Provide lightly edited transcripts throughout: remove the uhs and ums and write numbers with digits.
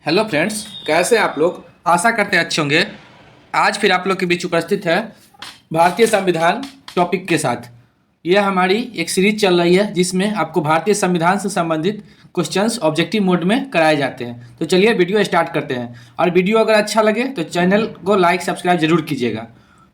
Hello friends, कैसे हैं आप लोग। आशा करते हैं अच्छे होंगे। आज फिर आप लोग के बीच उपस्थित है भारतीय संविधान टॉपिक के साथ। यह हमारी एक सीरीज चल रही है जिसमें आपको भारतीय संविधान से संबंधित क्वेश्चंस ऑब्जेक्टिव मोड में कराए जाते हैं। तो चलिए वीडियो स्टार्ट करते हैं, और वीडियो अगर अच्छा लगे तो चैनल को लाइक सब्सक्राइब जरूर कीजिएगा।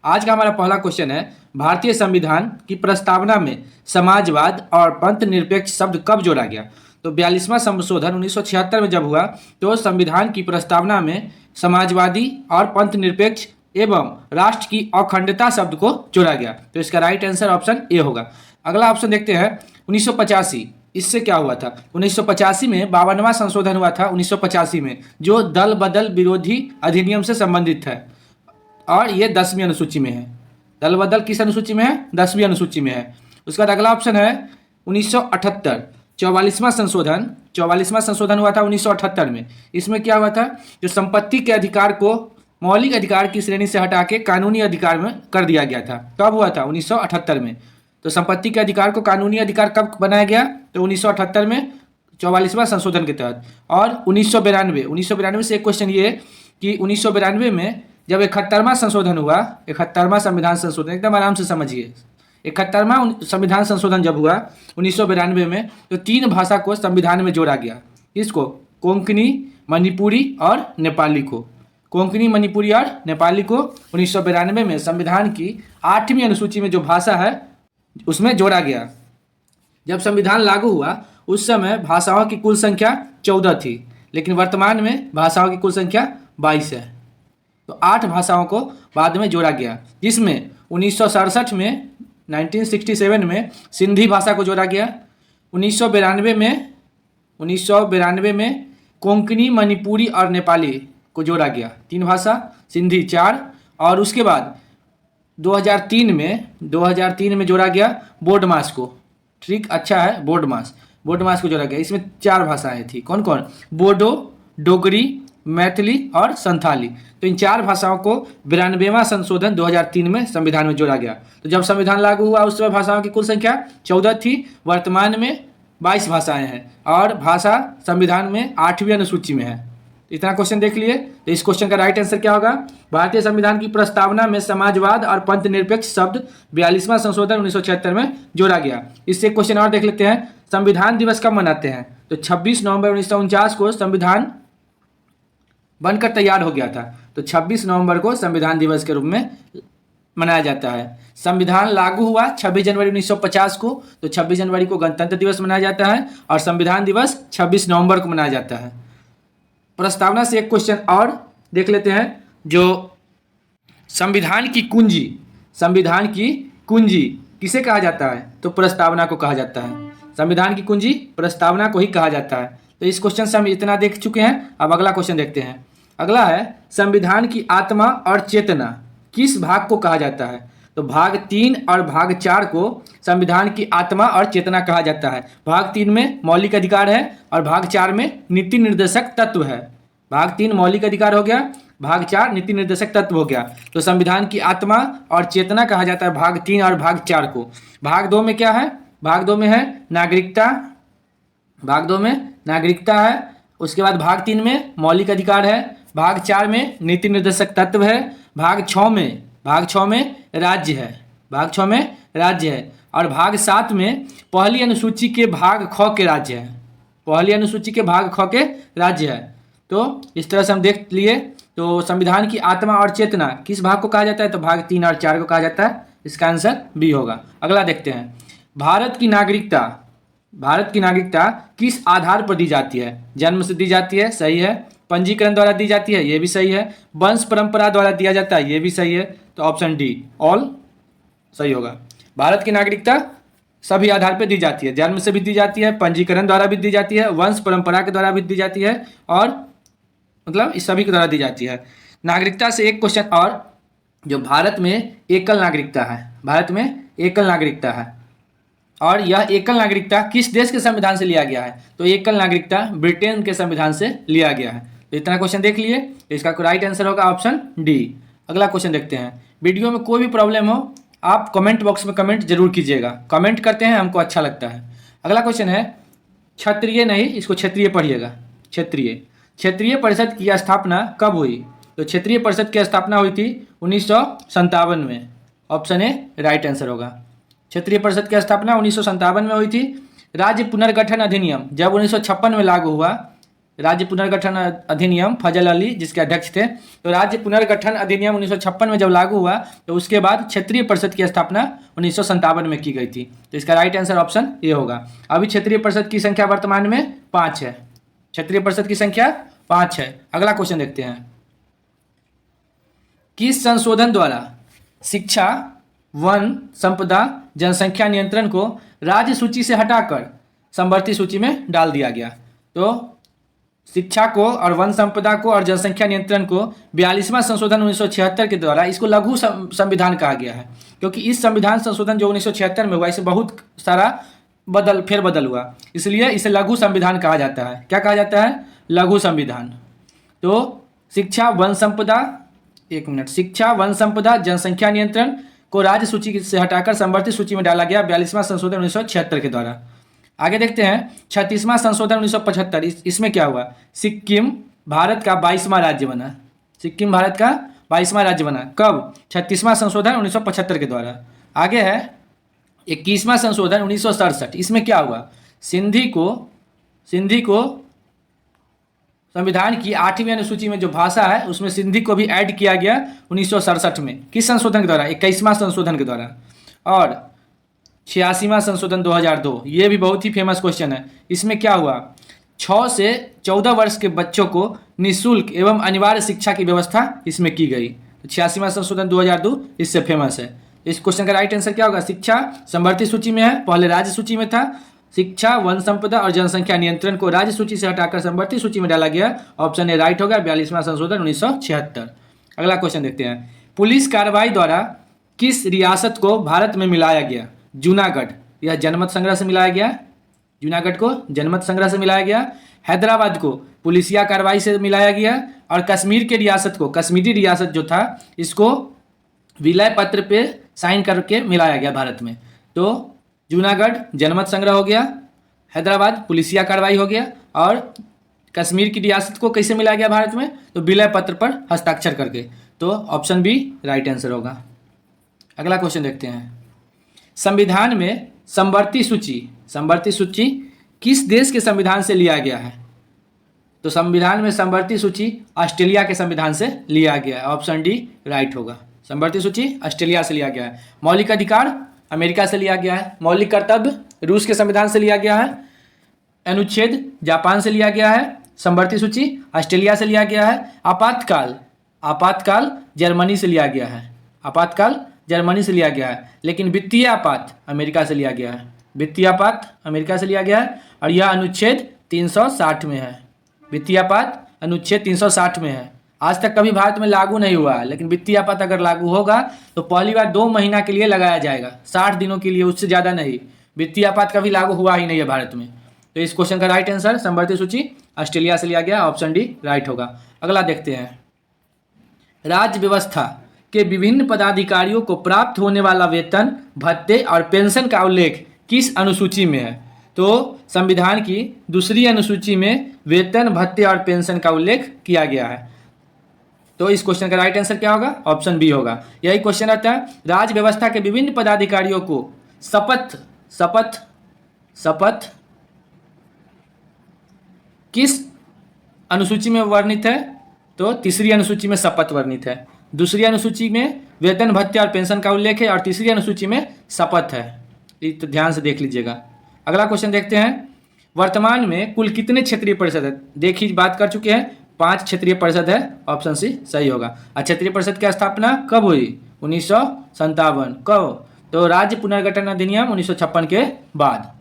आज का हमारा पहला क्वेश्चन है, भारतीय संविधान की प्रस्तावना में समाजवाद और पंथ निरपेक्ष शब्द कब जोड़ा गया। तो 42वां संशोधन 1976 में जब हुआ तो संविधान की प्रस्तावना में समाजवादी और पंथ निरपेक्ष एवं राष्ट्र की अखंडता शब्द को जोड़ा गया। तो इसका राइट आंसर ऑप्शन ए होगा। अगला ऑप्शन देखते हैं 1985। इससे क्या हुआ था? 1985 में 52वां संशोधन हुआ था 1985 में, जो दल बदल विरोधी अधिनियम से संबंधित है, और ये 10वीं अनुसूची में है। दल बदल किस अनुसूची में है? 10वीं अनुसूची में है। उसके बाद अगला ऑप्शन है 1978, 44वां संशोधन हुआ था 1978 में। इसमें क्या हुआ था? जो संपत्ति के अधिकार को मौलिक अधिकार की श्रेणी से हटा के कानूनी अधिकार में कर दिया गया था। कब हुआ था? 1978 में। तो संपत्ति के अधिकार को कानूनी अधिकार कब बनाया गया? तो 1978 में, 44वां संशोधन के तहत। और 1992 से एक क्वेश्चन ये कि 1992 में जब 71वां संशोधन हुआ, 71वां संविधान संशोधन, एकदम आराम से समझिए, 71वां संविधान संशोधन जब हुआ 1992 में, तो 3 भाषा को संविधान में जोड़ा गया। किसको? कोंकणी, मणिपुरी और नेपाली को। कोंकणी, मणिपुरी और नेपाली को 1992 में संविधान की 8वीं अनुसूची में जो भाषा है उसमें जोड़ा गया। जब संविधान लागू हुआ उस समय भाषाओं की कुल संख्या 14 थी, लेकिन वर्तमान में भाषाओं की कुल संख्या 22 है। तो 8 भाषाओं को बाद में जोड़ा गया, जिसमें 1967 में सिंधी भाषा को जोड़ा गया। 1992 में कोंकणी, मणिपुरी और नेपाली को जोड़ा गया, 3 भाषा, सिंधी 4। और उसके बाद 2003 में जोड़ा गया बोडमास को। ठीक, अच्छा है, बोडमास को जोड़ा गया। इसमें 4 भाषाएं थी। कौन कौन? बोडो, डोगरी, मैथिली और संथाली। तो इन 4 भाषाओं को 92वां संशोधन 2003 में संविधान में जोड़ा गया। तो जब संविधान लागू हुआ उस समय भाषाओं की कुल संख्या 14 थी, वर्तमान में 22 भाषाएं हैं, और भाषा संविधान में 8वीं अनुसूची में है। इतना क्वेश्चन देख लिए। तो इस क्वेश्चन का राइट आंसर क्या होगा? भारतीय संविधान की प्रस्तावना में समाजवाद और पंथ निरपेक्ष शब्द 42वां संशोधन 1976 में जोड़ा गया। इससे क्वेश्चन और देख लेते हैं, संविधान दिवस कब मनाते हैं? तो 26 नवंबर 1949 को संविधान बनकर तैयार हो गया था। तो 26 नवंबर को संविधान दिवस के रूप में मनाया जाता है। संविधान लागू हुआ 26 जनवरी 1950 को, तो 26 जनवरी को गणतंत्र दिवस मनाया जाता है, और संविधान दिवस 26 नवंबर को मनाया जाता है। प्रस्तावना से एक क्वेश्चन और देख लेते हैं, जो संविधान की कुंजी किसे कहा जाता है? तो प्रस्तावना को कहा जाता है। संविधान की कुंजी प्रस्तावना को ही कहा जाता है। तो इस क्वेश्चन से हम इतना देख चुके हैं। अब अगला क्वेश्चन देखते हैं। अगला है, संविधान की आत्मा और चेतना किस भाग को कहा जाता है? तो भाग 3 और भाग 4 को संविधान की आत्मा और चेतना कहा जाता है। भाग 3 में मौलिक अधिकार है, और भाग 4 में नीति निर्देशक तत्व है। भाग 3 मौलिक अधिकार हो गया, भाग 4 नीति निर्देशक तत्व हो गया। तो संविधान की आत्मा और चेतना कहा जाता है भाग 3 और भाग 4 को। भाग 2 में क्या है? भाग 2 में है नागरिकता। भाग 2 में नागरिकता है। उसके बाद भाग 3 में मौलिक अधिकार है। भाग 4 में नीति निर्देशक तत्व है। भाग 6 में राज्य है। भाग 6 में राज्य है। और भाग 7 में पहली अनुसूची के भाग ख के राज्य है। पहली अनुसूची के भाग ख के राज्य है। तो इस तरह से हम देख लिए। तो संविधान की आत्मा और चेतना किस भाग को कहा जाता है? तो भाग 3 और 4 को कहा जाता है। इसका आंसर बी होगा। अगला देखते हैं, भारत की नागरिकता किस आधार पर दी जाती है? जन्म से दी जाती है, सही है। पंजीकरण द्वारा दी जाती है, ये भी सही है। वंश परंपरा द्वारा दिया जाता है, ये भी सही है। तो ऑप्शन डी ऑल सही होगा। भारत की नागरिकता सभी आधार पर दी जाती है। जन्म से भी दी जाती है, पंजीकरण द्वारा भी दी जाती है, वंश परंपरा के द्वारा भी दी जाती है, और मतलब इस सभी के द्वारा दी जाती है। नागरिकता से एक क्वेश्चन और, जो भारत में एकल नागरिकता है, और यह एकल नागरिकता किस देश के संविधान से लिया गया है? तो एकल नागरिकता ब्रिटेन के संविधान से लिया गया है। तो इतना क्वेश्चन देख लिए। तो इसका राइट आंसर होगा ऑप्शन डी। अगला क्वेश्चन देखते हैं। वीडियो में कोई भी प्रॉब्लम हो आप कमेंट बॉक्स में कमेंट जरूर कीजिएगा। कमेंट करते हैं, हमको अच्छा लगता है। अगला क्वेश्चन है, क्षत्रिय नहीं, इसको क्षेत्रीय पढ़िएगा, क्षेत्रीय। क्षेत्रीय परिषद की स्थापना कब हुई? तो क्षेत्रीय परिषद की स्थापना हुई थी 1957 में। ऑप्शन ए राइट आंसर होगा। क्षेत्रीय परिषद की स्थापना 1957 में हुई थी। राज्य पुनर्गठन अधिनियम जब 1956 में लागू हुआ, राज्य पुनर्गठन अधिनियम फजल अली जिसके अध्यक्ष थे, तो राज्य पुनर्गठन अधिनियम 1956 में जब लागू हुआ तो उसके बाद क्षेत्रीय परिषद की स्थापना 1957 में की गई थी। तो इसका राइट आंसर ऑप्शन ए होगा। अभी क्षेत्रीय परिषद की संख्या वर्तमान में 5 है। क्षेत्रीय परिषद की संख्या 5 है। अगला क्वेश्चन देखते हैं। किस संशोधन द्वारा शिक्षा, वन, संपदा, जनसंख्या नियंत्रण को राज्य सूची से हटाकर समवर्ती सूची में डाल दिया गया? तो शिक्षा को और वन संपदा को और जनसंख्या नियंत्रण को 42वां संशोधन 1976 के द्वारा इसको लघु संविधान कहा गया है, क्योंकि इस संविधान संशोधन जो 1976 में हुआ इसे बहुत सारा फेरबदल हुआ, इसलिए इसे लघु संविधान कहा जाता है। क्या कहा जाता है? लघु संविधान। तो शिक्षा, वन संपदा, शिक्षा, वन संपदा, जनसंख्या नियंत्रण को राज्य सूची से हटाकर समवर्ती सूची में डाला गया 42वां संशोधन 1976 के द्वारा। आगे देखते हैं 36वां संशोधन 1975। इसमें क्या हुआ? सिक्किम भारत का 22वां राज्य बना। सिक्किम भारत का 22वां राज्य बना। कब? 36वां संशोधन 1975 के द्वारा। आगे है 21वां संशोधन 1967। इसमें क्या हुआ? सिंधी को संविधान की 8वीं अनुसूची में जो भाषा है उसमें सिंधी को भी ऐड किया गया 1967 में। किस संशोधन के द्वारा? 21वां संशोधन के द्वारा। और 86वां संशोधन 2002, ये भी बहुत ही फेमस क्वेश्चन है। इसमें क्या हुआ? 6 से 14 वर्ष के बच्चों को निःशुल्क एवं अनिवार्य शिक्षा की व्यवस्था इसमें की गई। तो 86वां संशोधन 2002 इससे फेमस है। इस क्वेश्चन का राइट आंसर क्या होगा? शिक्षा समवर्ती सूची में है, पहले राज्य सूची में था। शिक्षा, वन संपदा और जनसंख्या नियंत्रण को राज्य सूची से हटाकर समवर्ती सूची में डाला गया। ऑप्शन ए राइट होगा, 42वां संशोधन 1976। अगला क्वेश्चन देखते हैं। पुलिस कार्रवाई द्वारा किस रियासत को भारत में मिलाया गया? जूनागढ़, यह जनमत संग्रह से मिलाया गया। जूनागढ़ को जनमत संग्रह से मिलाया गया। हैदराबाद को पुलिसिया कार्रवाई से मिलाया गया। और कश्मीर के रियासत को, कश्मीरी रियासत जो था, इसको विलय पत्र पे साइन करके मिलाया गया भारत में। तो जूनागढ़ जनमत संग्रह हो गया, हैदराबाद पुलिसिया कार्रवाई हो गया, और कश्मीर की रियासत को कैसे मिलाया गया भारत में? तो विलय पत्र पर हस्ताक्षर करके। तो ऑप्शन बी राइट आंसर होगा। अगला क्वेश्चन देखते हैं। संविधान में समवर्ती सूची किस देश के संविधान से लिया गया है? तो संविधान में समवर्ती सूची ऑस्ट्रेलिया के संविधान से लिया गया है। ऑप्शन डी राइट होगा। समवर्ती सूची ऑस्ट्रेलिया से लिया गया है। मौलिक अधिकार अमेरिका से लिया गया है। मौलिक कर्तव्य रूस के संविधान से लिया गया है। अनुच्छेद जापान से लिया गया है। समवर्ती सूची ऑस्ट्रेलिया से लिया गया है। आपातकाल जर्मनी से लिया गया है। आपातकाल जर्मनी से लिया गया है। लेकिन वित्तीय आपात अमेरिका से लिया गया है। वित्तीय आपात अमेरिका से लिया गया है और यह अनुच्छेद 360 में है। वित्तीय आपात अनुच्छेद 360 में है। आज तक कभी भारत में लागू नहीं हुआ है, लेकिन वित्तीय आपात अगर लागू होगा तो पहली बार 2 महीना के लिए लगाया जाएगा, 60 दिनों के लिए, उससे ज़्यादा नहीं। वित्तीय आपात कभी लागू हुआ ही नहीं है भारत में। तो इस क्वेश्चन का राइट आंसर समवर्ती सूची ऑस्ट्रेलिया से लिया गया। ऑप्शन डी राइट होगा। अगला देखते हैं। राज्य व्यवस्था के विभिन्न पदाधिकारियों को प्राप्त होने वाला वेतन, भत्ते और पेंशन का उल्लेख किस अनुसूची में है? तो संविधान की 2री अनुसूची में वेतन, भत्ते और पेंशन का उल्लेख किया गया है। तो इस क्वेश्चन का राइट आंसर क्या होगा? ऑप्शन बी होगा। यही क्वेश्चन आता है। राज्य व्यवस्था के विभिन्न पदाधिकारियों को शपथ किस अनुसूची में वर्णित है? तो 3री अनुसूची में शपथ वर्णित है। 2री अनुसूची में वेतन, भत्ते और पेंशन का उल्लेख है और 3री अनुसूची में शपथ है। तो ध्यान से देख लीजिएगा। अगला क्वेश्चन देखते हैं। वर्तमान में कुल कितने क्षेत्रीय परिषद है? देखिए, बात कर चुके हैं, 5 क्षेत्रीय परिषद है। ऑप्शन सी सही होगा। और क्षेत्रीय परिषद की स्थापना कब हुई? 1957। कब? तो राज्य पुनर्गठन अधिनियम 1956 के बाद।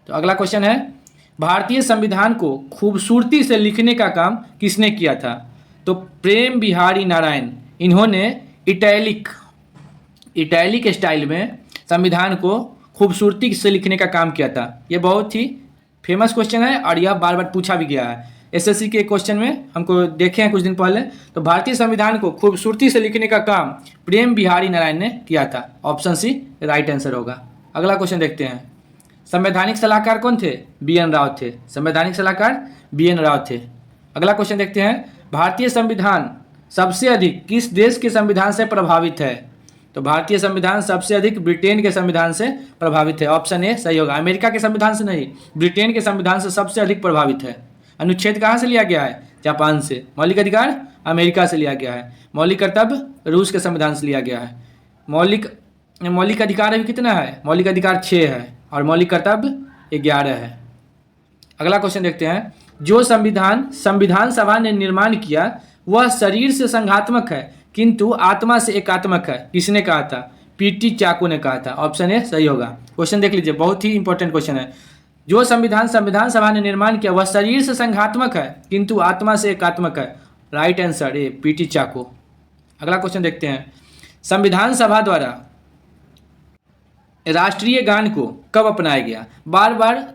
तो अगला क्वेश्चन है। भारतीय संविधान को खूबसूरती से लिखने का काम किसने किया था? तो प्रेम बिहारी नारायण। इन्होंने इटैलिक स्टाइल में संविधान को खूबसूरती से लिखने का काम किया था। ये बहुत ही फेमस क्वेश्चन है और यह बार बार पूछा भी गया है। एसएससी के क्वेश्चन में हमको देखे हैं कुछ दिन पहले। तो भारतीय संविधान को खूबसूरती से लिखने का काम प्रेम बिहारी नारायण ने किया था। ऑप्शन सी राइट आंसर होगा। अगला क्वेश्चन देखते हैं। संवैधानिक सलाहकार कौन थे? बी एन राव थे। संवैधानिक सलाहकार बी एन राव थे। अगला क्वेश्चन देखते हैं, भारतीय संविधान सबसे अधिक किस देश के संविधान से प्रभावित है? तो भारतीय संविधान सबसे अधिक ब्रिटेन के संविधान से प्रभावित है। ऑप्शन ए सही होगा। अमेरिका के संविधान से नहीं, ब्रिटेन के संविधान से सबसे अधिक प्रभावित है। अनुच्छेद कहाँ से लिया गया है? जापान से। मौलिक अधिकार अमेरिका से लिया गया है। मौलिक कर्तव्य रूस के संविधान से लिया गया है। मौलिक अधिकार अभी कितना है? मौलिक अधिकार 6 है और मौलिक कर्तव्य 11 है। अगला क्वेश्चन देखते हैं, जो संविधान सभा ने निर्माण किया वह शरीर से संघात्मक है किंतु आत्मा से एकात्मक है। किसने कहा था? पीटी चाको ने कहा था। ऑप्शन ए सही होगा। क्वेश्चन देख लीजिए, बहुत ही इंपॉर्टेंट क्वेश्चन है। जो संविधान सभा ने निर्माण किया वह शरीर से संघात्मक है किंतु आत्मा से एकात्मक है। राइट आंसर ए पीटी चाको। अगला क्वेश्चन देखते हैं, संविधान सभा द्वारा राष्ट्रीय गान को कब अपनाया गया? बार बार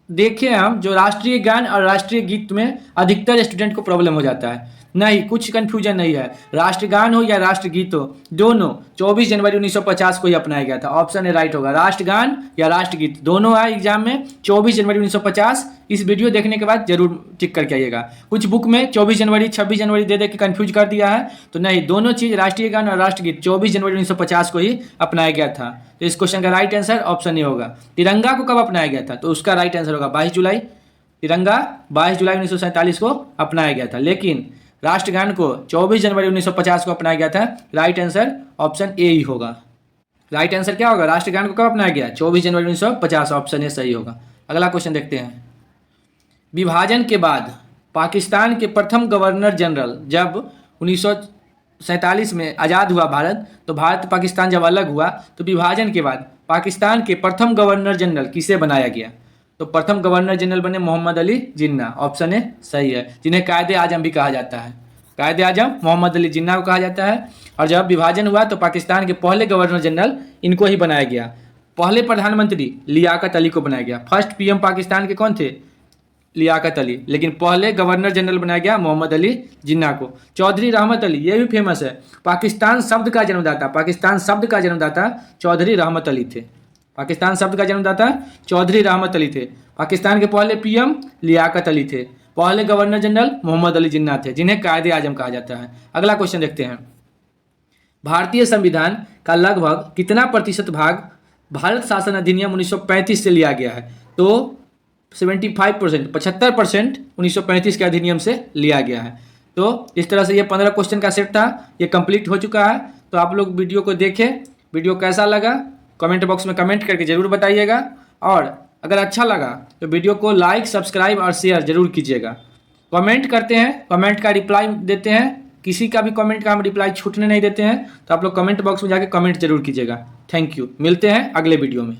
देखें हम, जो राष्ट्रीय गान और राष्ट्रीय गीत में अधिकतर स्टूडेंट को प्रॉब्लम हो जाता है। नहीं, कुछ कन्फ्यूजन नहीं है। राष्ट्रगान हो या राष्ट्रगीत हो, दोनों 24 जनवरी 1950 को ही अपनाया गया था। ऑप्शन ए राइट होगा। राष्ट्रगान या राष्ट्रगीत दोनों आए एग्जाम में 24 जनवरी 1950। इस वीडियो देखने के बाद जरूर टिक करके आइएगा। कुछ बुक में 24 जनवरी 26 जनवरी दे के कन्फ्यूज कर दिया है, तो नहीं, दोनों चीज़ राष्ट्रीय गान और राष्ट्रगीत 24 जनवरी 1950 को ही अपनाया गया था। तो इस क्वेश्चन का राइट आंसर ऑप्शन ए होगा। तिरंगा को कब अपनाया गया था? तो उसका राइट आंसर होगा 22 जुलाई। तिरंगा 22 जुलाई 1947 को अपनाया गया था, लेकिन राष्ट्रगान को 24 जनवरी 1950 को अपनाया गया था। राइट आंसर ऑप्शन ए ही होगा। राइट आंसर क्या होगा? राष्ट्रगान को कब अपनाया गया? 24 जनवरी 1950। ऑप्शन ए सही होगा। अगला क्वेश्चन देखते हैं, विभाजन के बाद पाकिस्तान के प्रथम गवर्नर जनरल, जब 1947 में आज़ाद हुआ भारत, तो भारत पाकिस्तान जब अलग हुआ तो विभाजन के बाद पाकिस्तान के प्रथम गवर्नर जनरल किसे बनाया गया? तो प्रथम गवर्नर जनरल बने मोहम्मद अली जिन्ना। ऑप्शन ए सही है, जिन्हें कायदे आजम भी कहा जाता है। कायदे आजम मोहम्मद अली जिन्ना को कहा जाता है। और जब विभाजन हुआ तो पाकिस्तान के पहले गवर्नर जनरल इनको ही बनाया गया। पहले प्रधानमंत्री लियाकत अली को बनाया गया। फर्स्ट पीएम पाकिस्तान के कौन थे? लियाकत अली। लेकिन पहले गवर्नर जनरल बनाया गया मोहम्मद अली जिन्ना को। चौधरी रहमत अली, ये भी फेमस है। पाकिस्तान शब्द का जन्मदाता चौधरी रहमत अली थे। पाकिस्तान शब्द का जन्मदाता चौधरी रहमत अली थे। पाकिस्तान के पहले पीएम लियाकत अली थे। पहले गवर्नर जनरल मोहम्मद अली जिन्ना थे, जिन्हें कायदे आजम कहा जाता है। अगला क्वेश्चन देखते हैं, भारतीय संविधान का लगभग कितना प्रतिशत भाग भारत शासन अधिनियम 1935 से लिया गया है? तो 75%, 75% 1935 के अधिनियम से लिया गया है। तो इस तरह से ये 15 क्वेश्चन का सेट था, ये कंप्लीट हो चुका है। तो आप लोग वीडियो को देखें, वीडियो कैसा लगा कमेंट बॉक्स में कमेंट करके ज़रूर बताइएगा। और अगर अच्छा लगा तो वीडियो को लाइक, सब्सक्राइब और शेयर जरूर कीजिएगा। कमेंट करते हैं, कमेंट का रिप्लाई देते हैं। किसी का भी कमेंट का हम रिप्लाई छूटने नहीं देते हैं, तो आप लोग कमेंट बॉक्स में जाके कमेंट जरूर कीजिएगा। Thank you. मिलते हैं अगले वीडियो में।